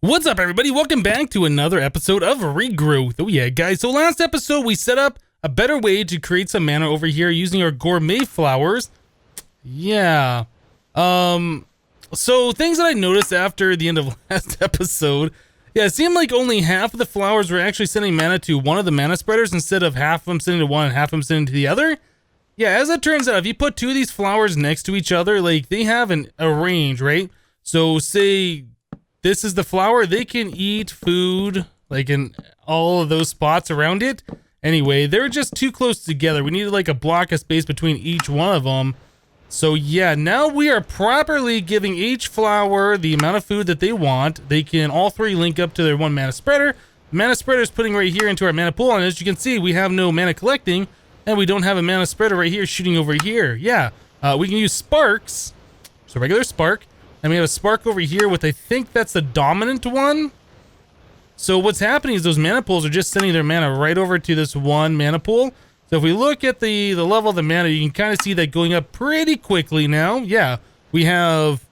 What's up, everybody? Welcome back to another episode of Regrowth. Oh yeah, guys. So last episode, we set up a better way to create some mana over here using our gourmet flowers. Yeah. So things that I noticed after the end of last episode. Yeah, it seemed like only half of the flowers were actually sending mana to one of the mana spreaders instead of half of them sending to one and half of them sending to the other. Yeah, as it turns out, if you put two of these flowers next to each other, like they have a range, right? So say this is the flower, they can eat food like in all of those spots around it. Anyway, they're just too close together. We needed like a block of space between each one of them. So yeah, now we are properly giving each flower the amount of food that they want. They can all three link up to their one mana spreader. Mana spreader is putting right here into our mana pool, and as you can see, we have no mana collecting, and we don't have a mana spreader right here shooting over here. Yeah, we can use sparks, so regular spark. And we have a spark over here with, I think that's the dominant one. So what's happening is those mana pools are just sending their mana right over to this one mana pool. So if we look at the level of the mana, you can kind of see that going up pretty quickly now. Yeah, we have,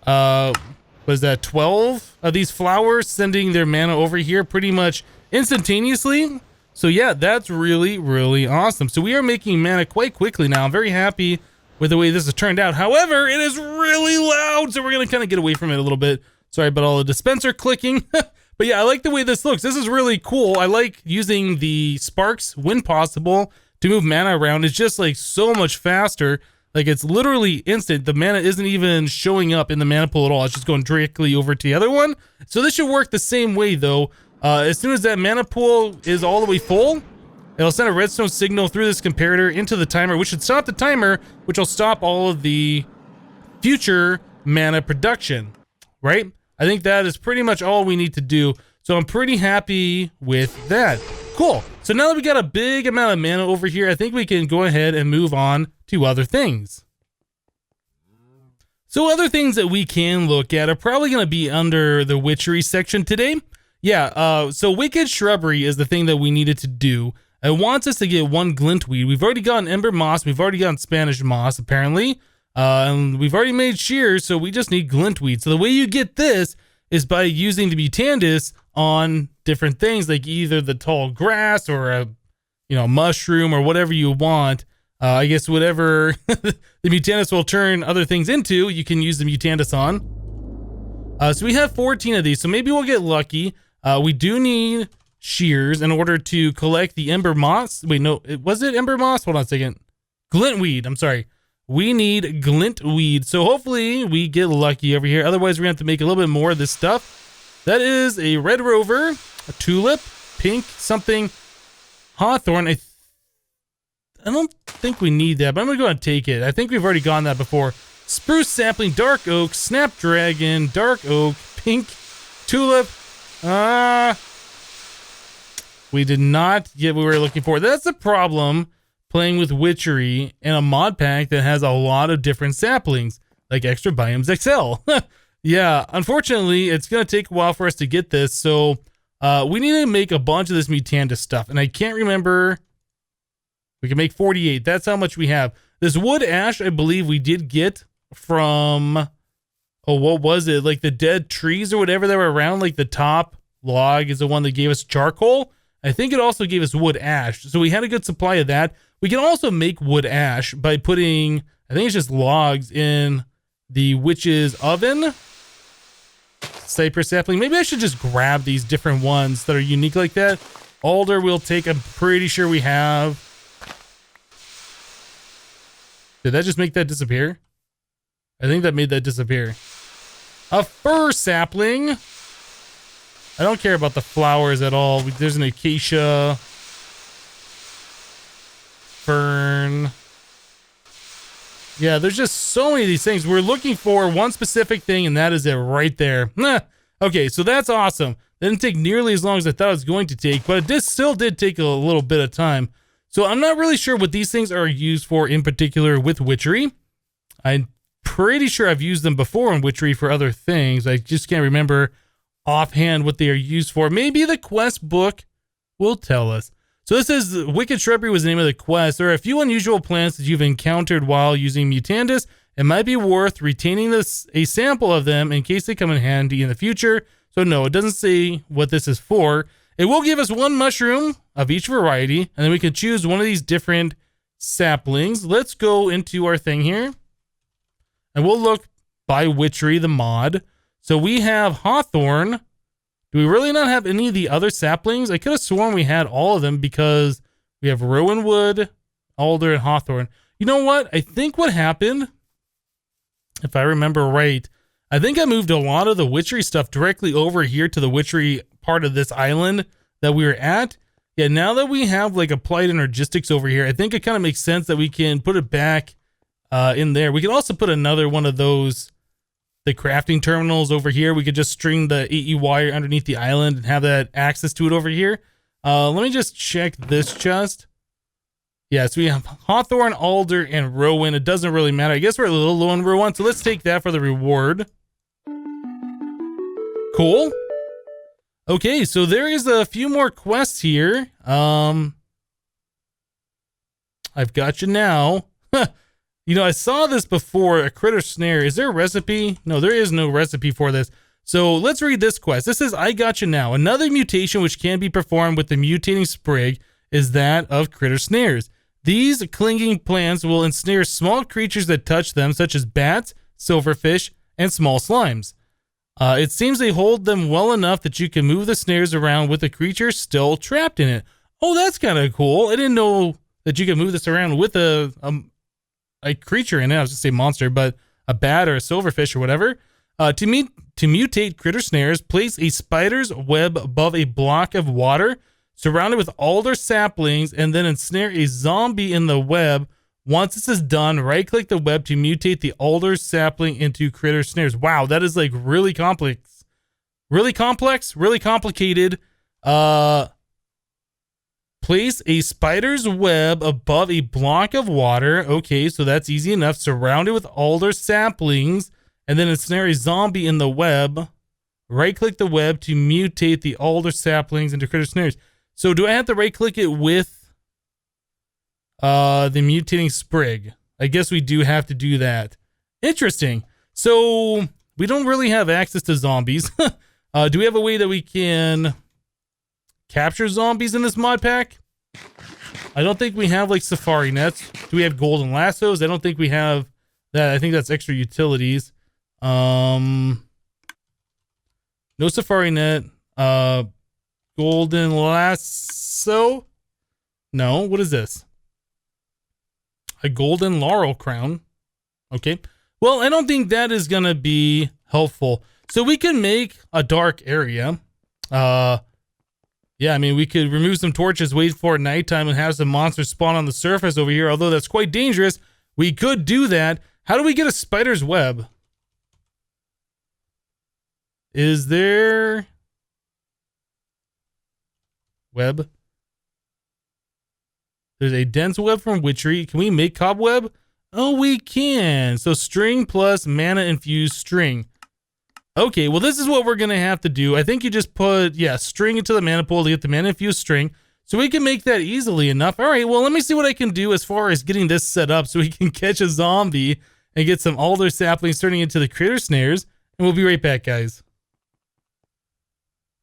was that 12 of these flowers sending their mana over here pretty much instantaneously. So yeah, that's really, really awesome. So we are making mana quite quickly now. I'm very happy with the way this has turned out. However, it is really loud, so we're gonna kind of get away from it a little bit. Sorry about all the dispenser clicking. But yeah, I like the way this looks. This is really cool. I like using the sparks when possible to move mana around. It's just like so much faster. Like it's literally instant. The mana isn't even showing up in the mana pool at all. It's just going directly over to the other one. So this should work the same way though. As soon as that mana pool is all the way full, it'll send a redstone signal through this comparator into the timer, which should stop the timer, which will stop all of the future mana production, right? I think that is pretty much all we need to do. So I'm pretty happy with that. Cool. So now that we got a big amount of mana over here, I think we can go ahead and move on to other things. So other things that we can look at are probably going to be under the witchery section today. Yeah, so wicked shrubbery is the thing that we needed to do. It wants us to get one glintweed. We've already gotten ember moss. We've already gotten Spanish moss, apparently. And we've already made shears, so we just need glintweed. So the way you get this is by using the Hypnotizd on different things, like either the tall grass or a, mushroom or whatever you want. I guess whatever the Hypnotizd will turn other things into, you can use the Hypnotizd on. So we have 14 of these, so maybe we'll get lucky. We do need shears in order to collect the ember moss. Wait, no, was it ember moss? Hold on a second. Glintweed, I'm sorry. We need glintweed. So hopefully we get lucky over here. Otherwise, we're gonna have to make a little bit more of this stuff. That is a red rover, a tulip, pink, something, hawthorn. I don't think we need that, but I'm gonna go ahead and take it. I think we've already gotten that before. Spruce sapling, dark oak, snapdragon, dark oak, pink, tulip. We did not get what we were looking for. That's the problem playing with witchery and a mod pack that has a lot of different saplings, like Extra Biomes XL. Yeah, unfortunately, it's going to take a while for us to get this, so we need to make a bunch of this Hypnotizd stuff, and I can't remember. We can make 48. That's how much we have. This wood ash, I believe we did get from, what was it? Like the dead trees or whatever that were around, like the top log is the one that gave us charcoal. I think it also gave us wood ash. So we had a good supply of that. We can also make wood ash by putting, I think it's just logs in the witch's oven. Cypress sapling. Maybe I should just grab these different ones that are unique like that. Alder we'll take. I'm pretty sure we have. Did that just make that disappear? I think that made that disappear. A fir sapling. I don't care about the flowers at all. There's an acacia. Fern. Yeah, there's just so many of these things. We're looking for one specific thing, and that is it right there. Okay, so that's awesome. Didn't take nearly as long as I thought it was going to take, but it still did take a little bit of time. So I'm not really sure what these things are used for in particular with witchery. I'm pretty sure I've used them before in witchery for other things. I just can't remember offhand what they are used for. Maybe the quest book will tell us. So this is Wicked Shrubbery was the name of the quest. There are a few unusual plants that you've encountered while using Hypnotizd. It might be worth retaining a sample of them in case they come in handy in the future. So no, it doesn't say what this is for. It will give us one mushroom of each variety, and then we can choose one of these different saplings. Let's go into our thing here, and we'll look by witchery, the mod. So we have hawthorn. Do we really not have any of the other saplings? I could have sworn we had all of them because we have rowan wood, alder, and hawthorn. You know what? I think what happened, if I remember right, I think I moved a lot of the witchery stuff directly over here to the witchery part of this island that we were at. Yeah, now that we have like applied energistics over here, I think it kind of makes sense that we can put it back in there. We could also put another one of those, the crafting terminals over here. We could just string the AE wire underneath the island and have that access to it over here. Let me just check this chest. Yeah, so we have hawthorn, alder, and rowan. It doesn't really matter. I guess we're a little low on rowan, so let's take that for the reward. Cool. Okay, so there is a few more quests here. I've got you now. You know, I saw this before, a critter snare. Is there a recipe? No, there is no recipe for this. So let's read this quest. This says, I got you now. Another mutation which can be performed with the mutating sprig is that of critter snares. These clinging plants will ensnare small creatures that touch them, such as bats, silverfish, and small slimes. It seems they hold them well enough that you can move the snares around with the creature still trapped in it. Oh, that's kind of cool. I didn't know that you could move this around with a creature in it. I was going to say monster, but a bat or a silverfish or whatever. To mutate critter snares, place a spider's web above a block of water, surrounded with alder saplings, and then ensnare a zombie in the web. Once this is done, right-click the web to mutate the alder sapling into critter snares. Wow, that is like really complex. Really complex, really complicated. Place a spider's web above a block of water. Okay, so that's easy enough. Surround it with alder saplings, and then ensnare a zombie in the web. Right-click the web to mutate the alder saplings into critter snares. So do I have to right-click it with the mutating sprig? I guess we do have to do that. Interesting. So we don't really have access to zombies. Do we have a way that we can capture zombies in this mod pack? I don't think we have like safari nets. Do we have golden lassos? I don't think we have that. I think that's extra utilities. No safari net. Golden lasso? No, what is this? A golden laurel crown. Okay. Well, I don't think that is gonna be helpful. So we can make a dark area. Yeah, I mean, we could remove some torches, wait for nighttime, and have some monsters spawn on the surface over here. Although that's quite dangerous, we could do that. How do we get a spider's web? Is there web? There's a dense web from witchery. Can we make cobweb? Oh, we can. So string plus mana infused string. Okay, well, this is what we're going to have to do. I think you just put, yeah, string into the mana pool to get the mana infused string. So we can make that easily enough. All right, well, let me see what I can do as far as getting this set up so we can catch a zombie and get some alder saplings turning into the critter snares. And we'll be right back, guys.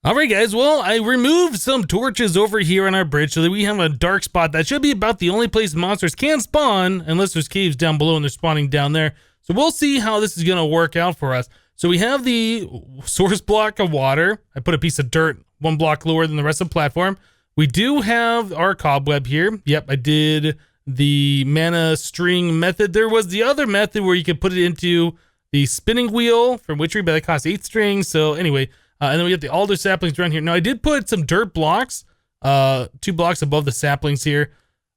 All right, guys, well, I removed some torches over here on our bridge so that we have a dark spot. That should be about the only place monsters can spawn, unless there's caves down below and they're spawning down there. So we'll see how this is going to work out for us. So we have the source block of water. I put a piece of dirt 1 block lower than the rest of the platform. We do have our cobweb here. Yep, I did the mana string method. There was the other method where you could put it into the spinning wheel from witchery, but that costs 8 strings. So anyway, and then we have the alder saplings around here. Now I did put some dirt blocks, 2 blocks above the saplings here.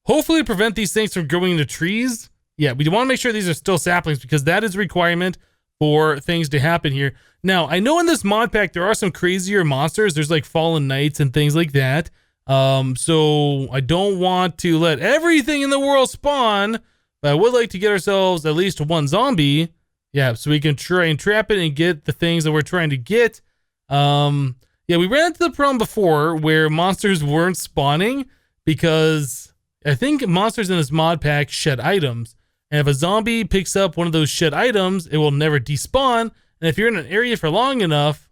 Hopefully prevent these things from growing into trees. Yeah, we want to make sure these are still saplings because that is a requirement for things to happen here. Now, I know in this mod pack, there are some crazier monsters. There's like fallen knights and things like that. So I don't want to let everything in the world spawn, but I would like to get ourselves at least 1 zombie. Yeah, so we can try and trap it and get the things that we're trying to get. Yeah, we ran into the problem before where monsters weren't spawning because I think monsters in this mod pack shed items. And if a zombie picks up one of those shed items, it will never despawn. And if you're in an area for long enough,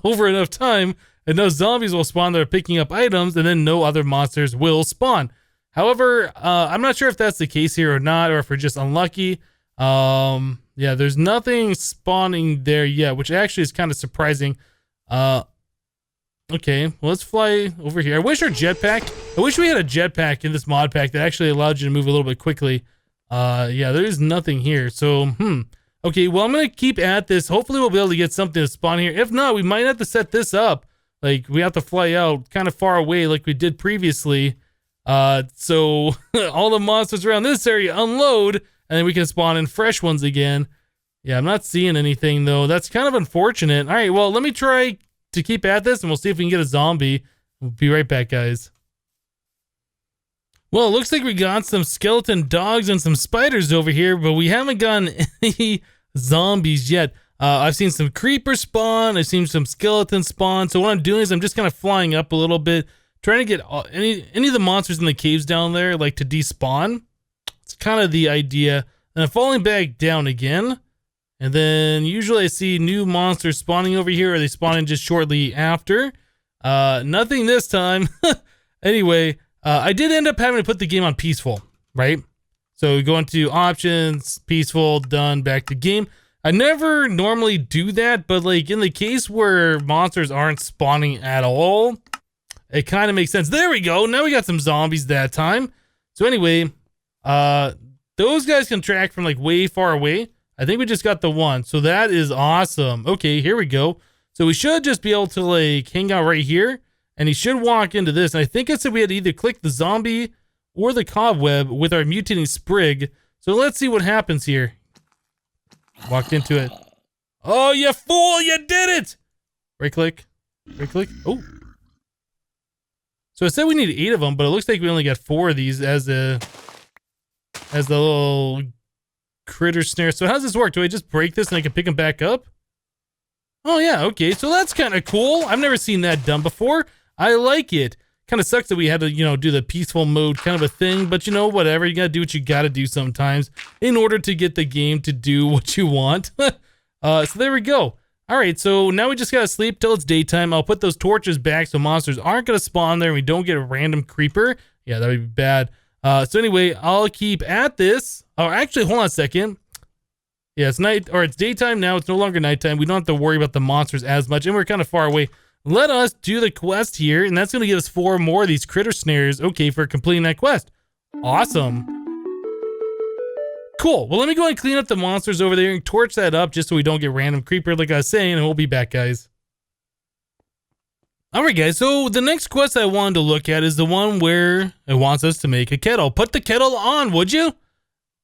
over enough time, enough zombies will spawn that are picking up items, and then no other monsters will spawn. However, I'm not sure if that's the case here or not, or if we're just unlucky. Yeah, there's nothing spawning there yet, which actually is kind of surprising. Okay, well, let's fly over here. I wish we had a jetpack in this mod pack that actually allowed you to move a little bit quickly. Yeah, there's nothing here. So, okay, well, I'm going to keep at this. Hopefully we'll be able to get something to spawn here. If not, we might have to set this up. Like, we have to fly out kind of far away like we did previously. So all the monsters around this area unload, and then we can spawn in fresh ones again. Yeah, I'm not seeing anything, though. That's kind of unfortunate. All right, well, let me try to keep at this, and we'll see if we can get a zombie. We'll be right back, guys. Well, it looks like we got some skeleton dogs and some spiders over here, but we haven't gotten any zombies yet. I've seen some creepers spawn. I've seen some skeletons spawn. So what I'm doing is I'm just kind of flying up a little bit, trying to get any of the monsters in the caves down there, like, to despawn. It's kind of the idea. And I'm falling back down again. And then usually I see new monsters spawning over here, or they spawn in just shortly after. Nothing this time. Anyway, I did end up having to put the game on peaceful, right? So we go into options, peaceful, done, back to game. I never normally do that, but like in the case where monsters aren't spawning at all, it kind of makes sense. There we go. Now we got some zombies that time. So anyway, those guys can track from like way far away. I think we just got the one. So that is awesome. Okay, here we go. So we should just be able to like hang out right here, and he should walk into this. And I think it said we had to either click the zombie or the cobweb with our mutating sprig. So let's see what happens here. Walked into it. Oh, you fool! You did it! Right click. Right click. Oh. So it said we need 8 of them, but it looks like we only got 4 of these as the little critter snare. So how does this work? Do I just break this and I can pick them back up? Oh yeah, okay. So that's kind of cool. I've never seen that done before. I like it. Kind of sucks that we had to, do the peaceful mode kind of a thing, but whatever. You gotta do what you gotta do sometimes in order to get the game to do what you want. So there we go. All right, so now we just gotta sleep till it's daytime. I'll put those torches back so monsters aren't gonna spawn there and we don't get a random creeper. Yeah, that would be bad. So anyway, I'll keep at this. Oh, actually, hold on a second. Yeah, it's night, or it's daytime now. It's no longer nighttime. We don't have to worry about the monsters as much, and we're kind of far away. Let us do the quest here, and that's going to give us 4 more of these critter snares, okay, for completing that quest. Awesome. Cool. Well, let me go and clean up the monsters over there and torch that up just so we don't get random creeper, like I was saying, and we'll be back, guys. All right, guys, so the next quest I wanted to look at is the one where it wants us to make a kettle. Put the kettle on, would you?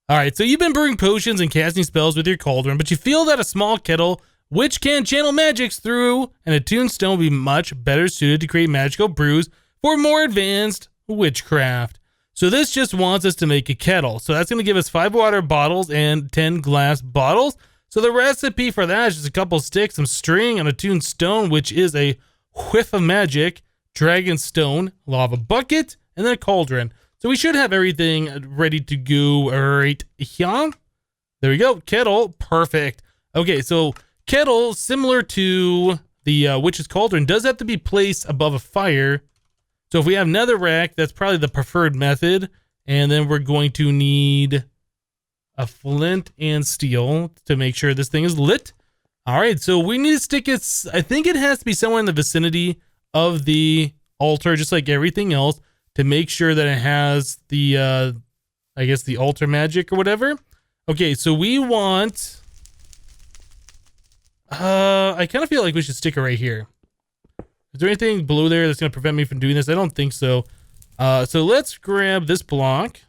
All right, so you've been brewing potions and casting spells with your cauldron, but you feel that a small kettle, which can channel magics through an attuned stone, will be much better suited to create magical brews for more advanced witchcraft. So this just wants us to make a kettle. So that's going to give us 5 water bottles and 10 glass bottles. So the recipe for that is just a couple sticks, some string, an attuned stone, which is a whiff of magic, dragon stone, lava bucket, and then a cauldron. So we should have everything ready to go right here. There we go. Kettle. Perfect. Okay, so kettle, similar to the witch's cauldron, does have to be placed above a fire. So if we have netherrack, that's probably the preferred method. And then we're going to need a flint and steel to make sure this thing is lit. All right, so we need to stick it, I think it has to be somewhere in the vicinity of the altar, just like everything else, to make sure that it has the, I guess, the altar magic or whatever. Okay, so we want, I kind of feel like we should stick it right here. Is there anything below there that's going to prevent me from doing this? I don't think so. So let's grab this block.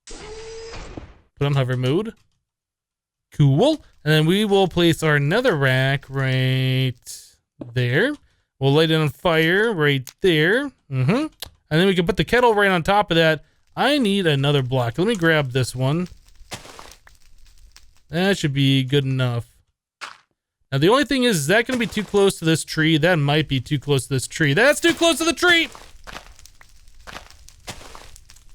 Put on hover mode. Cool. And then we will place our netherrack right there. We'll light it on fire right there. And then we can put the kettle right on top of that. I need another block. Let me grab this one. That should be good enough. Now, the only thing is that going to be too close to this tree? That might be too close to this tree. That's too close to the tree!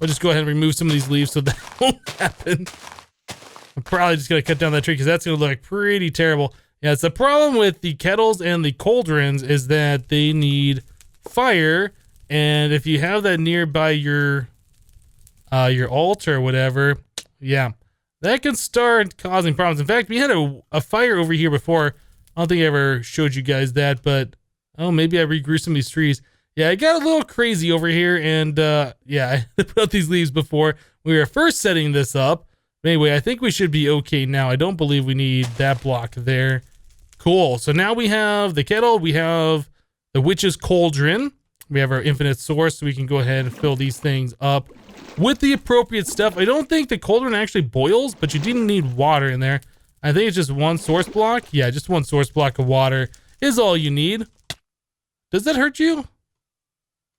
I'll just go ahead and remove some of these leaves so that won't happen. I'm probably just gonna cut down that tree because that's gonna look pretty terrible. Yeah, it's the problem with the kettles and the cauldrons is that they need fire, and if you have that nearby your altar or whatever, yeah, that can start causing problems. In fact, we had a fire over here before. I don't think I ever showed you guys that, but oh, maybe I regrew some of these trees. Yeah, I got a little crazy over here, and yeah, I put out these leaves before we were first setting this up. Anyway, I think we should be okay now. I don't believe we need that block there. Cool. So now we have the kettle. We have the witch's cauldron. We have our infinite source, so we can go ahead and fill these things up with the appropriate stuff. I don't think the cauldron actually boils, but you didn't need water in there. I think it's just one source block. Yeah, just one source block of water is all you need. Does that hurt you?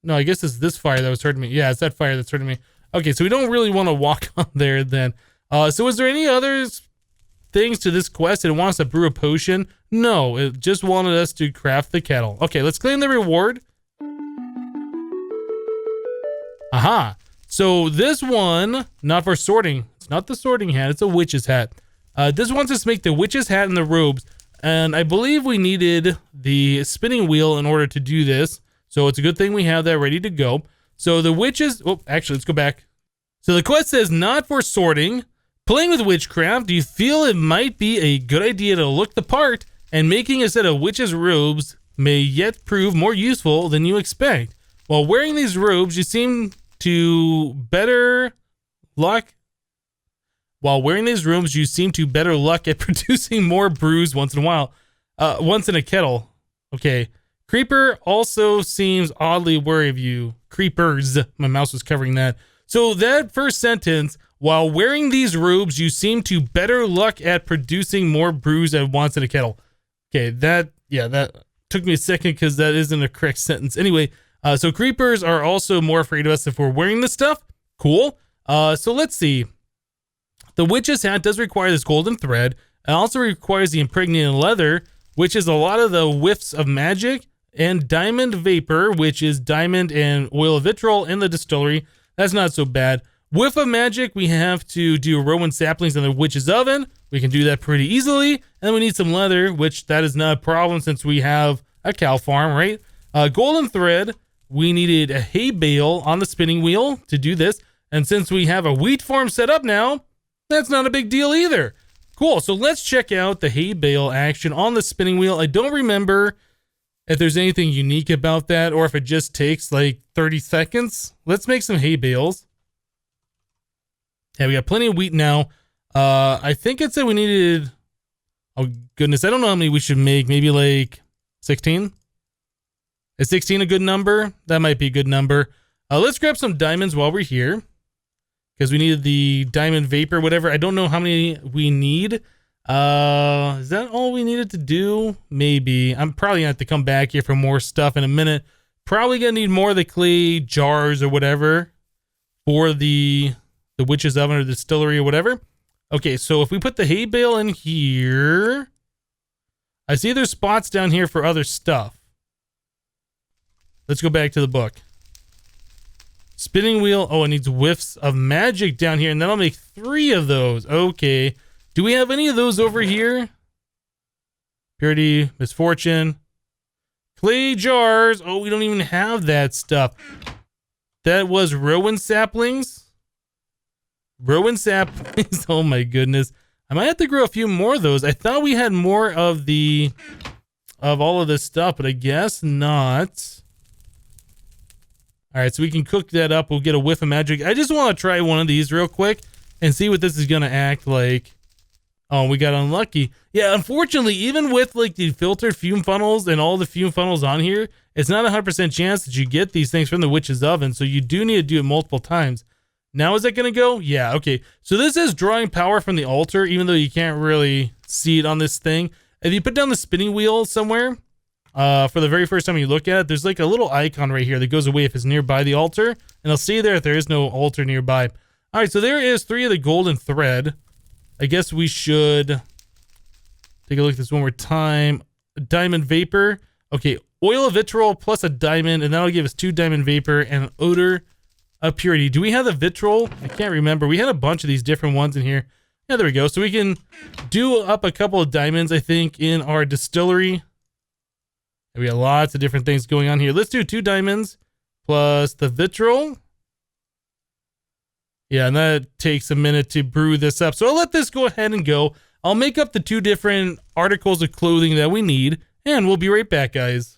No, I guess it's this fire that was hurting me. Yeah, it's that fire that's hurting me. Okay, so we don't really want to walk on there then. So is there any other things to this quest? It wants to brew a potion? No, it just wanted us to craft the kettle. Okay, let's claim the reward. Aha. So this one, not for sorting. It's not the sorting hat, it's a witch's hat. This wants us to make the witch's hat and the robes. And I believe we needed the spinning wheel in order to do this. So it's a good thing we have that ready to go. So the witches, oh, actually, let's go back. So the quest says not for sorting. Playing with witchcraft, do you feel it might be a good idea to look the part, and making a set of witch's robes may yet prove more useful than you expect. While wearing these robes, you seem to better luck. While wearing these robes, you seem to better luck at producing more brews once in a while. Once in a kettle. Okay. Creeper also seems oddly wary of you. Creepers. My mouse was covering that. So that first sentence, while wearing these robes, you seem to better luck at producing more brews at once in a kettle. Okay, that took me a second because that isn't a correct sentence. Anyway, so creepers are also more afraid of us if we're wearing this stuff. Cool. So let's see. The witch's hat does require this golden thread. It also requires the impregnated leather, which is a lot of the whiffs of magic, and diamond vapor, which is diamond and oil of vitriol in the distillery. That's not so bad. Whiff of magic, we have to do rowan saplings in the witch's oven. We can do that pretty easily. And then we need some leather, which that is not a problem since we have a cow farm, right? Golden thread, we needed a hay bale on the spinning wheel to do this. And since we have a wheat farm set up now, that's not a big deal either. Cool, so let's check out the hay bale action on the spinning wheel. I don't remember if there's anything unique about that or if it just takes like 30 seconds. Let's make some hay bales. Yeah, we got plenty of wheat now. I think it said we needed, oh goodness, I don't know how many we should make. Maybe like 16? Is 16 a good number? That might be a good number. Let's grab some diamonds while we're here, because we needed the diamond vapor, whatever. I don't know how many we need. Is that all we needed to do? Maybe. I'm probably gonna have to come back here for more stuff in a minute. Probably gonna need more of the clay jars or whatever for the witch's oven or distillery or whatever. Okay, so if we put the hay bale in here, I see there's spots down here for other stuff. Let's go back to the book. Spinning wheel. Oh, it needs whiffs of magic down here, and then I'll make 3 of those. Okay. Do we have any of those over here? Purity, misfortune, clay jars. Oh, we don't even have that stuff. That was rowan saplings. Rowan saplings. Oh my goodness. I might have to grow a few more of those. I thought we had more of all of this stuff, but I guess not. All right, so we can cook that up. We'll get a whiff of magic. I just want to try one of these real quick and see what this is going to act like. Oh, we got unlucky. Yeah, unfortunately, even with like the filtered fume funnels and all the fume funnels on here, it's not a 100% chance that you get these things from the witch's oven. So you do need to do it multiple times. Now is that going to go? Yeah, okay. So this is drawing power from the altar, even though you can't really see it on this thing. If you put down the spinning wheel somewhere, for the very first time you look at it, there's like a little icon right here that goes away if it's nearby the altar, and it'll say there if there is no altar nearby. All right, so there is 3 of the golden thread. I guess we should take a look at this one more time. Diamond vapor. Okay, oil of vitriol plus a diamond, and that'll give us 2 diamond vapor and an odor of purity. Do we have the vitriol? I can't remember. We had a bunch of these different ones in here. Yeah, there we go. So we can do up a couple of diamonds, I think, in our distillery. We got lots of different things going on here. Let's do 2 diamonds plus the vitriol. Yeah, and that takes a minute to brew this up. So I'll let this go ahead and go. I'll make up the 2 different articles of clothing that we need, and we'll be right back, guys.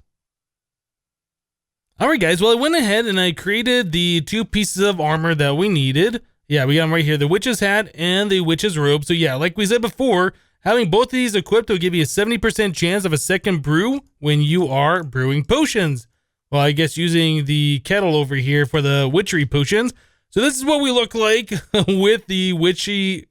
All right, guys. Well, I went ahead and I created the 2 pieces of armor that we needed. Yeah, we got them right here, the witch's hat and the witch's robe. So yeah, like we said before, having both of these equipped will give you a 70% chance of a second brew when you are brewing potions. Well, I guess using the kettle over here for the witchery potions. So this is what we look like with the witchery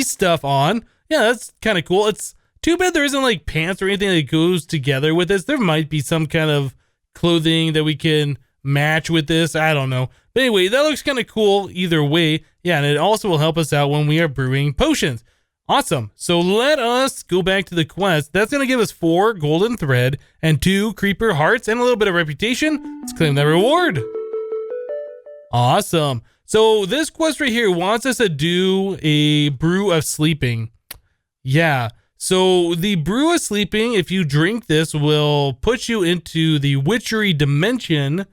stuff on. Yeah, that's kind of cool. It's too bad there isn't like pants or anything that goes together with this. There might be some kind of clothing that we can match with this. I don't know. But anyway, that looks kind of cool either way. Yeah, and it also will help us out when we are brewing potions. Awesome. So let us go back to the quest. That's going to give us 4 golden thread and 2 creeper hearts and a little bit of reputation. Let's claim that reward. Awesome. So this quest right here wants us to do a brew of sleeping. Yeah. So the brew of sleeping, if you drink this, will put you into the witchery dimension.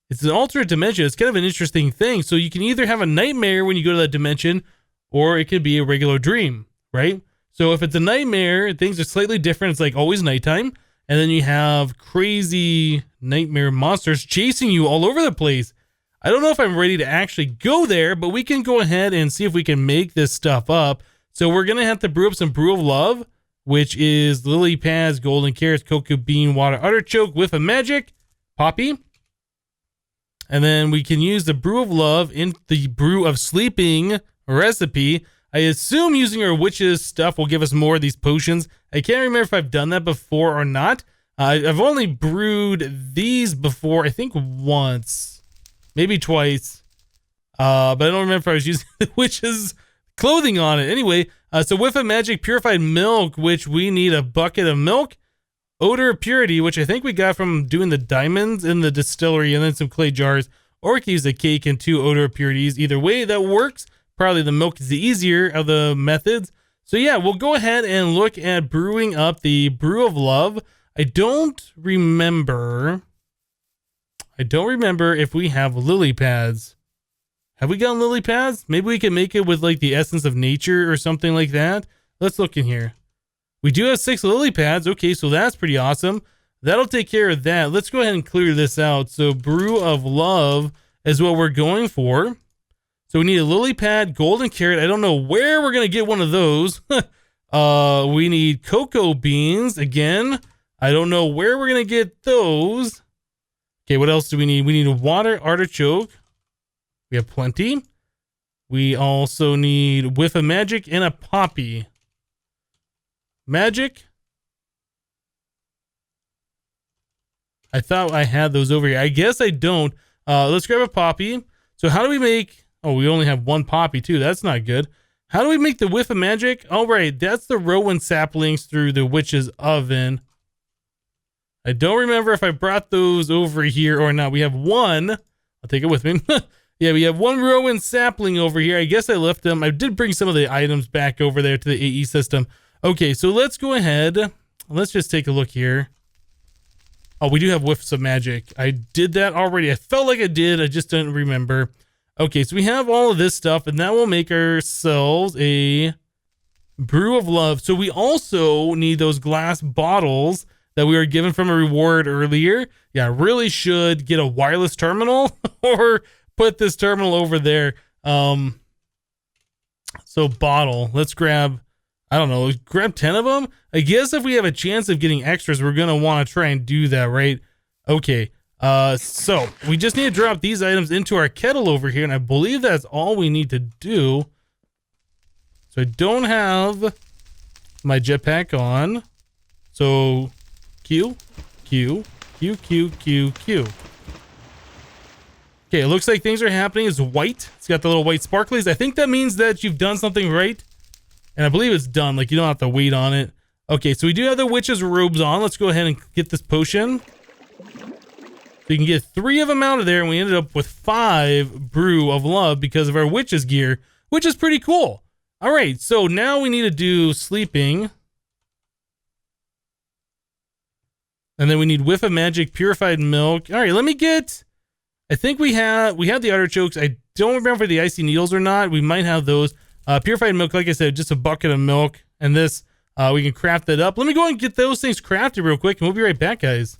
It's an alternate dimension. It's kind of an interesting thing. So you can either have a nightmare when you go to that dimension, or it could be a regular dream, right? So if it's a nightmare, things are slightly different. It's like always nighttime. And then you have crazy nightmare monsters chasing you all over the place. I don't know if I'm ready to actually go there, but we can go ahead and see if we can make this stuff up. So we're going to have to brew up some Brew of Love, which is lily pads, golden carrots, cocoa bean, water artichoke with a magic, poppy. And then we can use the Brew of Love in the Brew of Sleeping recipe. I assume using our witch's stuff will give us more of these potions. I can't remember if I've done that before or not. I've only brewed these before, I think once, maybe twice. But I don't remember if I was using the witch's clothing on it. Anyway, so with a magic purified milk, which we need a bucket of milk. Odor of purity, which I think we got from doing the diamonds in the distillery, and then some clay jars, or we can use a cake and 2 odor of purities. Either way, that works. Probably the milk is the easier of the methods. So yeah, we'll go ahead and look at brewing up the Brew of Love. I don't remember if we have lily pads. Have we got lily pads? Maybe we can make it with like the essence of nature or something like that. Let's look in here. We do have 6 lily pads. Okay, so that's pretty awesome. That'll take care of that. Let's go ahead and clear this out. So Brew of Love is what we're going for. So we need a lily pad, golden carrot. I don't know where we're going to get one of those. We need cocoa beans. Again, I don't know where we're going to get those. Okay, what else do we need? We need a water artichoke. We have plenty. We also need whiff of magic and a poppy. Magic. I thought I had those over here. I guess I don't. Let's grab a poppy. So how do we make... Oh, we only have 1 poppy too. That's not good. How do we make the whiff of magic? Oh, right. That's the rowan saplings through the witch's oven. I don't remember if I brought those over here or not. We have 1. I'll take it with me. Yeah, we have 1 rowan sapling over here. I guess I left them. I did bring some of the items back over there to the AE system. Okay, so let's go ahead. Let's just take a look here. Oh, we do have whiffs of magic. I did that already. I felt like I did. I just didn't remember. Okay, so we have all of this stuff, and that will make ourselves a Brew of Love. So we also need those glass bottles that we were given from a reward earlier. Yeah, I really should get a wireless terminal or put this terminal over there. So bottle. Let's grab... I don't know, grab 10 of them? I guess if we have a chance of getting extras, we're going to want to try and do that, right? Okay, so we just need to drop these items into our kettle over here, and I believe that's all we need to do. So I don't have my jetpack on. So Q, Q, Q, Q, Q, Q. Okay, it looks like things are happening. It's white. It's got the little white sparklies. I think that means that you've done something right. And I believe it's done. Like, you don't have to wait on it. Okay, so we do have the witch's robes on. Let's go ahead and get this potion. So you can get 3 of them out of there, and we ended up with 5 Brew of Love because of our witch's gear, which is pretty cool. All right, so now we need to do sleeping. And then we need whiff of magic, purified milk. All right, let me get, I think we have the artichokes. I don't remember if the icy needles or not. We might have those. Purified milk, like I said, just a bucket of milk. And this, we can craft that up. Let me go and get those things crafted real quick, and we'll be right back, guys.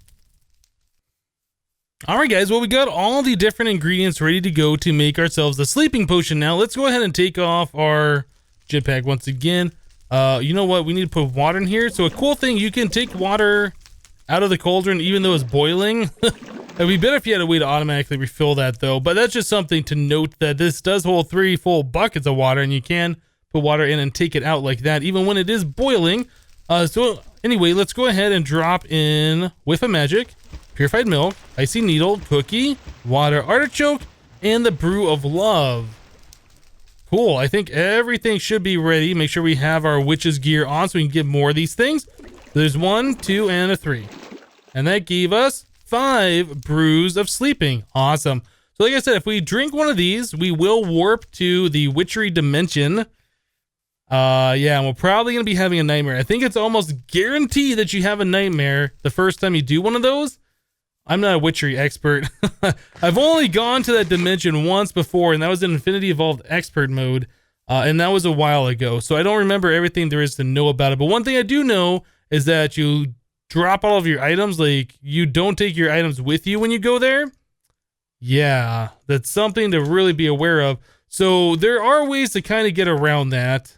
All right, guys. Well, we got all the different ingredients ready to go to make ourselves the sleeping potion now. Let's go ahead and take off our jetpack once again. You know what? We need to put water in here. So a cool thing, you can take water out of the cauldron even though it's boiling. It'd be better if you had a way to automatically refill that, though. But that's just something to note, that this does hold 3 full buckets of water, and you can put water in and take it out like that even when it is boiling. So anyway, let's go ahead and drop in whiff of magic, purified milk, icy needle, cookie, water, artichoke, and the brew of love. Cool. I think everything should be ready. Make sure we have our witch's gear on so we can get more of these things. There's 1, 2, and a 3. And that gave us 5 brews of sleeping. Awesome. So like I said, if we drink one of these, we will warp to the witchery dimension. Yeah, and we're probably going to be having a nightmare. I think it's almost guaranteed that you have a nightmare the first time you do one of those. I'm not a witchery expert. I've only gone to that dimension once before, and that was in Infinity Evolved Expert mode. And that was a while ago. So I don't remember everything there is to know about it. But one thing I do know is that you drop all of your items. Like, you don't take your items with you when you go there. Yeah, that's something to really be aware of. So there are ways to kind of get around that.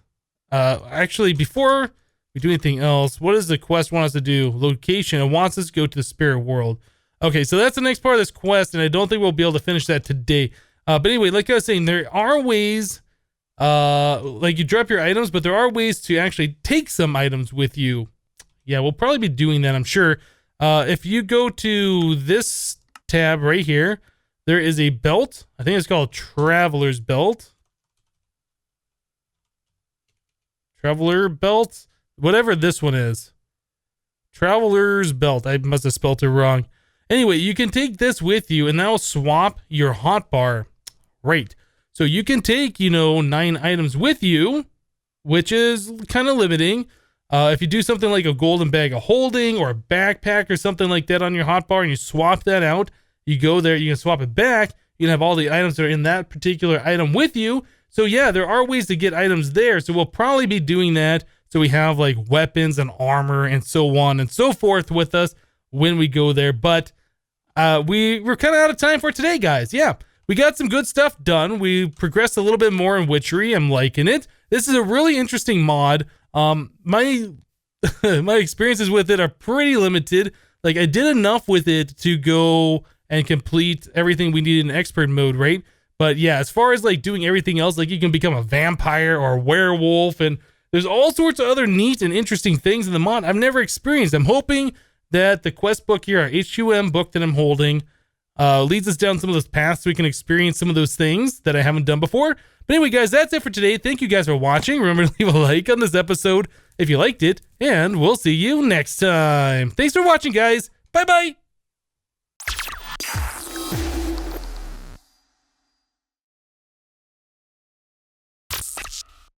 Actually, before we do anything else, what does the quest want us to do? Location. It wants us to go to the spirit world. Okay, so that's the next part of this quest, and I don't think we'll be able to finish that today. But anyway, like I was saying, there are ways, like you drop your items, but there are ways to actually take some items with you. Yeah, we'll probably be doing that, I'm sure. If you go to this tab right here, there is a belt. I think it's called Traveler's Belt. Traveler Belt? Whatever this one is. Traveler's Belt. I must have spelled it wrong. Anyway, you can take this with you, and that will swap your hotbar. Right. So you can take, 9 items with you, which is kind of limiting. If you do something like a golden bag of holding or a backpack or something like that on your hotbar, and you swap that out, you go there, you can swap it back. You can have all the items that are in that particular item with you. So yeah, there are ways to get items there. So we'll probably be doing that. So we have like weapons and armor and so on and so forth with us when we go there. But we're kind of out of time for today, guys. Yeah, we got some good stuff done. We progressed a little bit more in witchery. I'm liking it. This is a really interesting mod. My experiences with it are pretty limited. Like, I did enough with it to go and complete everything we need in expert mode, right? But yeah, as far as like doing everything else, like you can become a vampire or a werewolf, and there's all sorts of other neat and interesting things in the mod I've never experienced. I'm hoping that the quest book here, our HQM book that I'm holding, leads us down some of those paths so we can experience some of those things that I haven't done before. But anyway, guys, that's it for today. Thank you guys for watching. Remember to leave a like on this episode if you liked it, and we'll see you next time. Thanks for watching, guys. Bye-bye.